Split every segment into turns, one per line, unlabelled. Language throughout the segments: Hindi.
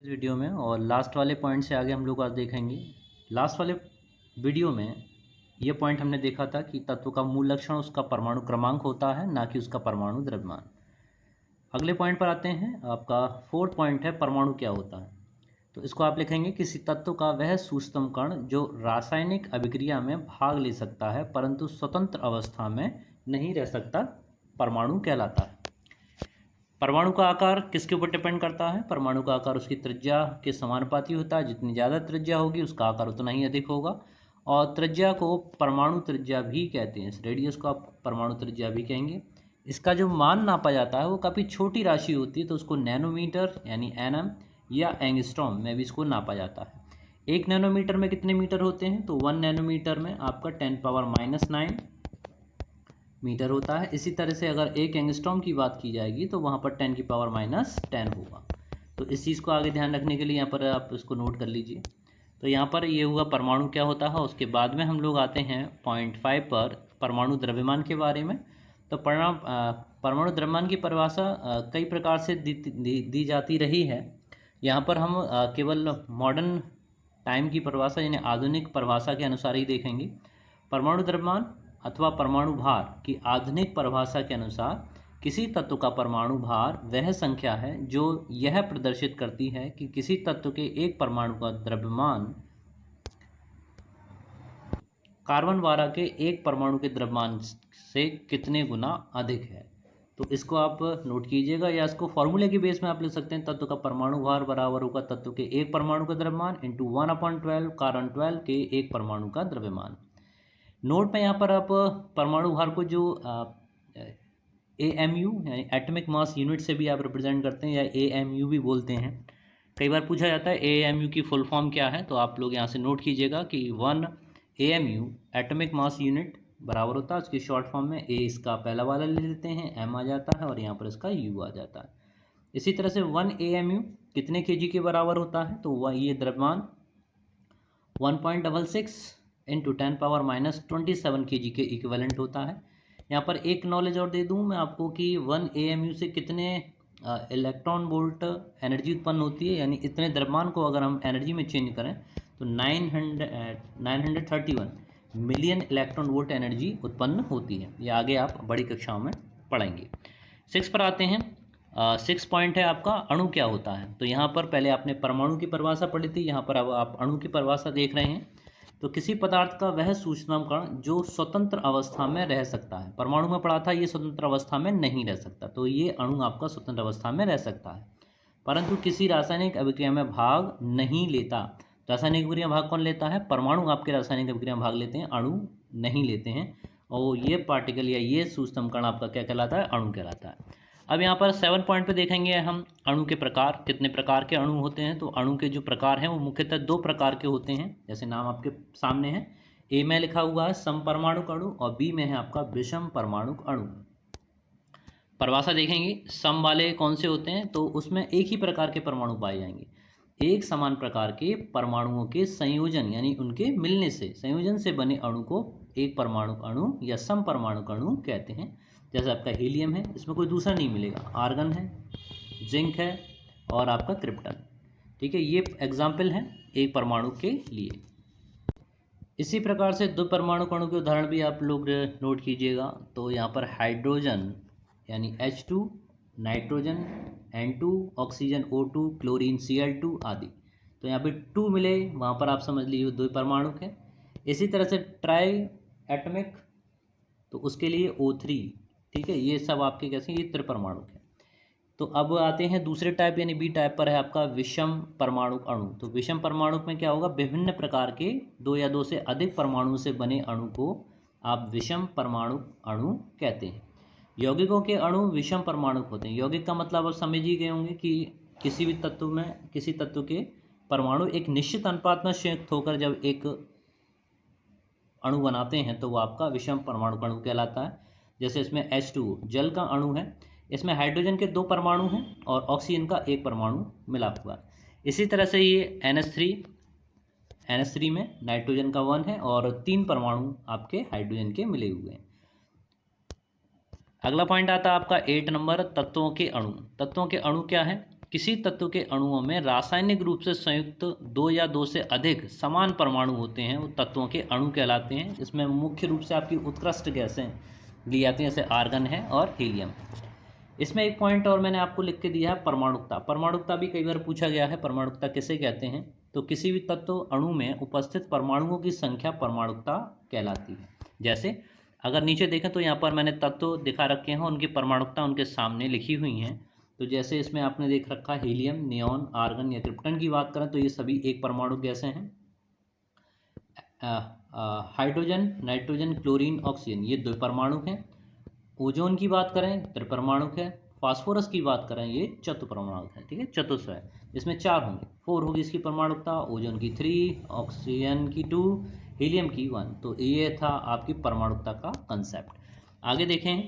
वीडियो में और लास्ट वाले पॉइंट से आगे हम लोग आज देखेंगे। लास्ट वाले वीडियो में ये पॉइंट हमने देखा था कि तत्व का मूल लक्षण उसका परमाणु क्रमांक होता है, ना कि उसका परमाणु द्रव्यमान। अगले पॉइंट पर आते हैं। आपका फोर्थ पॉइंट है परमाणु क्या होता है। तो इसको आप लिखेंगे किसी तत्व का वह सूक्ष्मतम कण जो रासायनिक अभिक्रिया में भाग ले सकता है परंतु स्वतंत्र अवस्था में नहीं रह सकता, परमाणु कहलाता है। परमाणु का आकार किसके ऊपर डिपेंड करता है? परमाणु का आकार उसकी त्रिज्या के समानुपाती होता है। जितनी ज़्यादा त्रिज्या होगी उसका आकार उतना ही अधिक होगा। और त्रिज्या को परमाणु त्रिज्या भी कहते हैं। इस रेडियस को आप परमाणु त्रिज्या भी कहेंगे। इसका जो मान नापा जाता है वो काफ़ी छोटी राशि होती है, तो उसको नैनोमीटर यानी एनएम या एंगस्ट्रॉम में भी इसको नापा जाता है। 1 नैनोमीटर में कितने मीटर होते हैं? तो 1 नैनोमीटर में आपका 10⁻⁹ मीटर होता है। इसी तरह से अगर 1 एंगस्ट्रॉम की बात की जाएगी तो वहाँ पर 10⁻⁻10 होगा। तो इस चीज़ को आगे ध्यान रखने के लिए यहाँ पर आप इसको नोट कर लीजिए। तो यहाँ पर ये हुआ परमाणु क्या होता है। उसके बाद में हम लोग आते हैं पॉइंट 5 पर, परमाणु द्रव्यमान के बारे में। तो परमाणु द्रव्यमान की परिभाषा कई प्रकार से दी जाती रही है। यहाँ पर हम केवल मॉडर्न टाइम की परिभाषा यानी आधुनिक परिभाषा के अनुसार ही देखेंगे। परमाणु द्रव्यमान अथवा परमाणु भार की आधुनिक परिभाषा के अनुसार किसी तत्व का परमाणु भार वह संख्या है जो यह प्रदर्शित करती है कि किसी तत्व के एक परमाणु का द्रव्यमान कार्बन 12 के एक परमाणु के द्रव्यमान से कितने गुना अधिक है। तो इसको आप नोट कीजिएगा, या इसको फॉर्मूले के बेस में आप लिख सकते हैं। तत्व का परमाणु भार बराबर होगा तत्व के एक परमाणु का द्रव्यमान इंटू 1/12 कार्बन 12 के एक परमाणु का द्रव्यमान। नोट में यहाँ पर आप परमाणु भार को जो AMU यानी एटॉमिक मास यूनिट से भी आप रिप्रेजेंट करते हैं, या AMU भी बोलते हैं। कई बार पूछा जाता है AMU की फुल फॉर्म क्या है, तो आप लोग यहाँ से नोट कीजिएगा कि 1 AMU एटॉमिक मास यूनिट बराबर होता है उसकी शॉर्ट फॉर्म में A इसका पहला वाला ले लेते हैं, M आ जाता है और यहाँ पर इसका U आ जाता है। इसी तरह से 1 AMU कितने kg के बराबर होता है? तो वह ये द्रव्यमान 1.66 इंटू 10⁻⁻27 kg के इक्विवेलेंट होता है। यहाँ पर एक नॉलेज और दे दूँ मैं आपको कि 1 AMU से कितने इलेक्ट्रॉन वोल्ट एनर्जी उत्पन्न होती है, यानी इतने द्रव्यमान को अगर हम एनर्जी में चेंज करें तो 931 मिलियन इलेक्ट्रॉन वोल्ट एनर्जी उत्पन्न होती है। ये आगे आप बड़ी कक्षाओं में पढ़ेंगे। 6 पर आते हैं। 6 पॉइंट है आपका अणु क्या होता है। तो यहाँ पर पहले आपने परमाणु की परिभाषा पढ़ी थी, यहाँ पर अब आप अणु की परिभाषा देख रहे हैं। तो किसी पदार्थ का वह सूक्ष्मतम कण जो स्वतंत्र अवस्था में रह सकता है। परमाणु में पढ़ा था ये स्वतंत्र अवस्था में नहीं रह सकता, तो ये अणु आपका स्वतंत्र अवस्था में रह सकता है परंतु किसी रासायनिक अभिक्रिया में भाग नहीं लेता। रासायनिक अभिक्रिया भाग कौन लेता है? परमाणु आपके रासायनिक अभिक्रिया में भाग लेते हैं, अणु नहीं लेते हैं। और ये पार्टिकल या ये सूक्ष्मतम कण आपका क्या कहलाता है? अणु कहलाता है। अब यहाँ पर 7 पॉइंट पे देखेंगे हम अणु के प्रकार। कितने प्रकार के अणु होते हैं? तो अणु के जो प्रकार हैं वो मुख्यतः 2 प्रकार के होते हैं, जैसे नाम आपके सामने है। ए में लिखा हुआ है समपरमाणुक अणु और बी में है आपका विषम परमाणुक अणु। परिभाषा देखेंगे सम वाले कौन से होते हैं, तो उसमें एक ही प्रकार के परमाणु पाए जाएंगे। एक समान प्रकार के परमाणुओं के संयोजन यानी उनके मिलने से, संयोजन से बने अणु को एक परमाणुक अणु या समपरमाणुक अणु कहते हैं। जैसे आपका हीलियम है, इसमें कोई दूसरा नहीं मिलेगा। आर्गन है, जिंक है और आपका क्रिप्टन। ठीक है, ये एग्जाम्पल है एक परमाणु के लिए। इसी प्रकार से 2 परमाणु अणु के उदाहरण भी आप लोग नोट कीजिएगा। तो यहाँ पर हाइड्रोजन यानी H2, nitrogen N2, oxygen O2, chlorine Cl2 आदि। तो यहाँ पे 2 मिले, वहाँ पर आप समझ लीजिए 2 परमाणु है। इसी तरह से ट्राई एटमिक, तो उसके लिए O3। ठीक है, ये सब आपके कैसे, ये त्रिपरमाणु है। तो अब आते हैं दूसरे टाइप यानी बी टाइप पर, है आपका विषम परमाणु अणु। तो विषम परमाणु में क्या होगा? विभिन्न प्रकार के 2 या 2 से अधिक परमाणु से बने अणु को आप विषम परमाणु अणु कहते हैं। यौगिकों के अणु विषम परमाणु होते हैं। यौगिक का मतलब आप समझ ही गए होंगे कि किसी भी तत्व में किसी तत्व के परमाणु एक निश्चित अनुपात में संयुक्त होकर जब एक अणु बनाते हैं तो वो आपका विषम परमाणु अणु कहलाता है। जैसे इसमें H2 जल का अणु है, इसमें हाइड्रोजन के 2 परमाणु हैं और ऑक्सीजन का 1 परमाणु मिला हुआ है। इसी तरह से ये NH3 में नाइट्रोजन का 1 है और 3 परमाणु आपके हाइड्रोजन के मिले हुए हैं। अगला पॉइंट आता है आपका 8 नंबर, तत्वों के अणु। तत्वों के अणु क्या है? किसी तत्व के अणुओं में रासायनिक रूप से संयुक्त दो या दो से अधिक समान परमाणु होते हैं, वो तत्वों के अणु कहलाते हैं। इसमें मुख्य रूप से आपकी उत्कृष्ट गैसें ली जाती हैं, जैसे आर्गन है और हीलियम। इसमें एक पॉइंट और मैंने आपको लिख के दिया है, परमाणुकता। परमाणुकता भी कई बार पूछा गया है, परमाणुकता किसे कहते हैं? तो किसी भी तत्व अणु में उपस्थित परमाणुओं की संख्या परमाणुकता कहलाती है। जैसे अगर नीचे देखें तो यहाँ पर मैंने तत्व दिखा रखे हैं, उनकी परमाणुकता उनके सामने लिखी हुई हैं। तो जैसे इसमें आपने देख रखा है हीलियम, नियॉन, आर्गन या क्रिप्टन की बात करें तो ये सभी एक परमाणु गैसें हैं। हाइड्रोजन, नाइट्रोजन, क्लोरीन, ऑक्सीजन ये दो परमाणु हैं। ओजोन की बात करें त्रिपरमाणुक है। फास्फोरस की बात करें ये चतुर्परमाणुक है, ठीक है, चतुस्र है। इसमें 4 होंगे, 4 होगी इसकी परमाणुकता, ओजोन की 3, ऑक्सीजन की 2, हीलियम की 1। तो ये था आपकी परमाणुकता का कंसेप्ट। आगे देखें,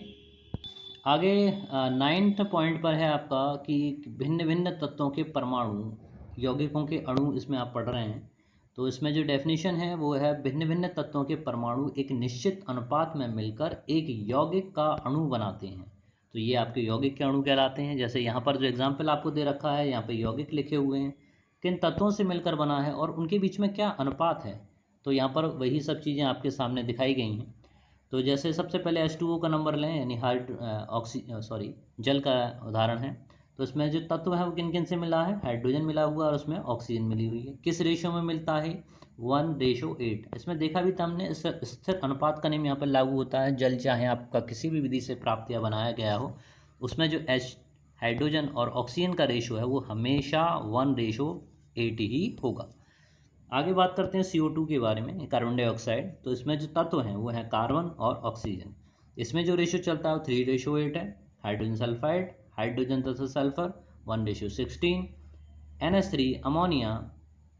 आगे 9th पॉइंट पर है आपका कि भिन्न भिन्न तत्वों के परमाणु, यौगिकों के अणु, इसमें आप पढ़ रहे हैं। तो इसमें जो डेफिनेशन है वो है, भिन्न भिन्न तत्वों के परमाणु एक निश्चित अनुपात में मिलकर एक यौगिक का अणु बनाते हैं। तो ये आपके यौगिक के अणु कहलाते हैं। जैसे यहाँ पर जो एग्जाम्पल आपको दे रखा है, यहाँ पे यौगिक लिखे हुए हैं, किन तत्वों से मिलकर बना है और उनके बीच में क्या अनुपात है। तो यहाँ पर वही सब चीज़ें आपके सामने दिखाई गई हैं। तो जैसे सबसे पहले H2O का नंबर लें, यानी जल का उदाहरण है। तो इसमें जो तत्व है वो किन किन से मिला है? हाइड्रोजन मिला हुआ और उसमें ऑक्सीजन मिली हुई है। किस रेशो में मिलता है? 1:8। इसमें देखा भी था हमने, इस स्थिर अनुपात का नियम यहाँ पर लागू होता है। जल चाहे आपका किसी भी विधि से प्राप्त या बनाया गया हो, उसमें जो हाइड्रोजन और ऑक्सीजन का रेशो है वो हमेशा 1:8 ही होगा। आगे बात करते हैं CO2 के बारे में, कार्बन डाइऑक्साइड। तो इसमें जो तत्व हैं वो है कार्बन और ऑक्सीजन। इसमें जो रेशो चलता है 3:8 है। हाइड्रोजन सल्फाइड, हाइड्रोजन तथा सल्फर 1:16। NH3 अमोनिया,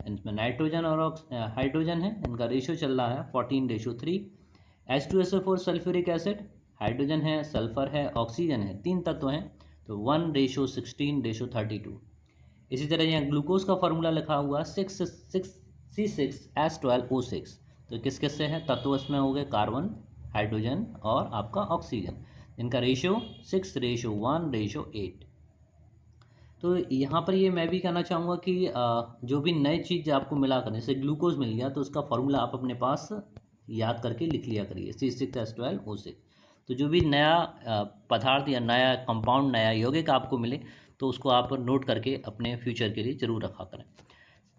इसमें नाइट्रोजन और हाइड्रोजन है, इनका रेशो चल रहा है 14:3। H2SO4 सल्फ्यूरिक एसिड, हाइड्रोजन है, सल्फर है, ऑक्सीजन है, 3 तत्व हैं, तो 1:16:32। इसी तरह यहाँ ग्लूकोज का फॉर्मूला लिखा हुआ 6C6H12O6। तो किस किस से है? तत्व इसमें हो गए कार्बन, हाइड्रोजन और आपका ऑक्सीजन। इनका रेशियो 6:1:8। तो यहाँ पर ये मैं भी कहना चाहूँगा कि जो भी नई चीज़ आपको मिला कर, जैसे ग्लूकोज मिल गया तो उसका फॉर्मूला आप अपने पास याद करके लिख लिया करिए, C6H12O6। तो जो भी नया पदार्थ या नया कंपाउंड, नया यौगिक आपको मिले तो उसको आप नोट करके अपने फ्यूचर के लिए ज़रूर रखा करें।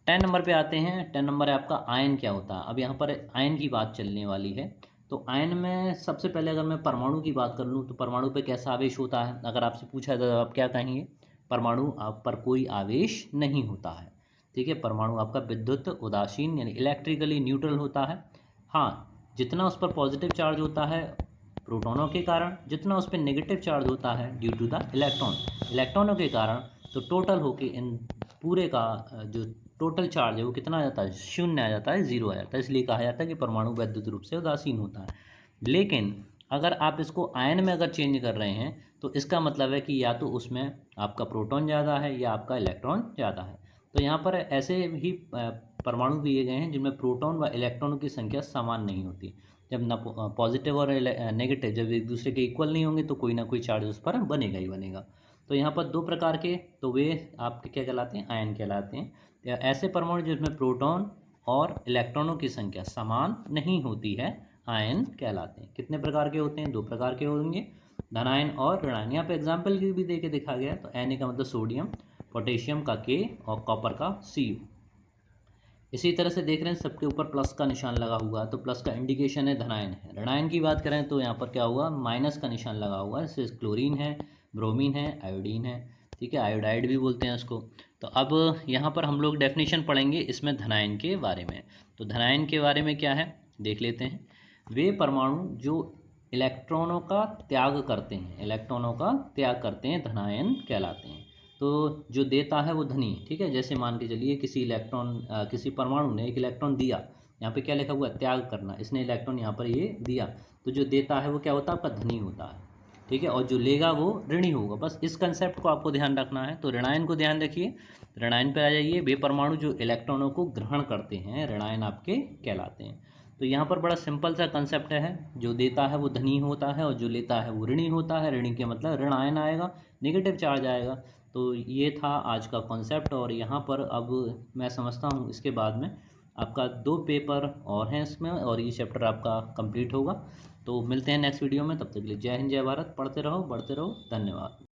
10 नंबर पे आते हैं। 10 नंबर है आपका आयन क्या होता है। अब यहाँ पर आयन की बात चलने वाली है। तो आयन में सबसे पहले अगर मैं परमाणु की बात कर लूँ तो परमाणु पे कैसा आवेश होता है, अगर आपसे पूछा तो आप क्या कहेंगे? परमाणु आप पर कोई आवेश नहीं होता है, ठीक है। परमाणु आपका विद्युत उदासीन यानी इलेक्ट्रिकली न्यूट्रल होता है। हाँ, जितना उस पर पॉजिटिव चार्ज होता है प्रोटॉनों के कारण, जितना उस पर नेगेटिव चार्ज होता है ड्यू टू द इलेक्ट्रॉनों के कारण, तो टोटल होके इन पूरे का जो टोटल चार्ज है वो कितना आ जाता है? 0 आ जाता है, 0 आ जाता है। इसलिए कहा जाता है कि परमाणु वैद्युत रूप से उदासीन होता है। लेकिन अगर आप इसको आयन में अगर चेंज कर रहे हैं तो इसका मतलब है कि या तो उसमें आपका प्रोटॉन ज़्यादा है या आपका इलेक्ट्रॉन ज़्यादा है। तो यहाँ पर ऐसे ही परमाणु दिए गए हैं जिनमें प्रोटॉन व इलेक्ट्रॉनों की संख्या समान नहीं होती। जब ना पॉजिटिव और नेगेटिव जब एक दूसरे के इक्वल नहीं होंगे तो कोई ना कोई चार्ज उस पर बनेगा ही बनेगा। तो यहाँ पर 2 प्रकार के, तो वे आपके क्या कहलाते हैं? आयन कहलाते हैं। ऐसे परमाणु जिसमें प्रोटॉन और इलेक्ट्रॉनों की संख्या समान नहीं होती है, आयन कहलाते हैं। कितने प्रकार के होते हैं? 2 प्रकार के होंगे, धनायन और ऋणायन। यहाँ पे एग्जाम्पल की भी दे के दिखा गया। तो Na का मतलब सोडियम, पोटेशियम का K और कॉपर का Cu। इसी तरह से देख रहे हैं सबके ऊपर प्लस का निशान लगा हुआ है, तो प्लस का इंडिकेशन है धनायन है। ऋणायन की बात करें तो यहाँ पर क्या हुआ? माइनस का निशान लगा हुआ है। जैसे क्लोरीन है, ब्रोमीन है, आयोडीन है, ठीक है, आयोडाइड भी बोलते हैं उसको। तो अब यहाँ पर हम लोग डेफिनेशन पढ़ेंगे इसमें धनायन के बारे में। तो धनायन के बारे में क्या है देख लेते हैं। वे परमाणु जो इलेक्ट्रॉनों का त्याग करते हैं, धनायन कहलाते हैं। तो जो देता है वो धनी, ठीक है। जैसे मान के चलिए किसी परमाणु ने एक इलेक्ट्रॉन दिया, यहाँ पे क्या लिखा हुआ है? त्याग करना। इसने इलेक्ट्रॉन यहाँ पर ये दिया, तो जो देता है वो क्या होता है? आपका धनी होता है, ठीक है। और जो लेगा वो ऋणी होगा। बस इस कंसेप्ट को आपको ध्यान रखना है। तो ऋणायन को ध्यान रखिए, ऋणायन पे आ जाइए। वे परमाणु जो इलेक्ट्रॉनों को ग्रहण करते हैं ऋणायन आपके कहलाते हैं। तो यहाँ पर बड़ा सिंपल सा कंसेप्ट है, जो देता है वो धनी होता है और जो लेता है वो ऋणी होता है। ऋणी के मतलब ऋण आयन आएगा, नेगेटिव चार्ज आएगा। तो ये था आज का कॉन्सेप्ट, और यहाँ पर अब मैं समझता हूँ इसके बाद में आपका 2 पेपर और हैं इसमें, और ये चैप्टर आपका कंप्लीट होगा। तो मिलते हैं नेक्स्ट वीडियो में, तब तक के लिए जय हिंद जय भारत। पढ़ते रहो, बढ़ते रहो, धन्यवाद।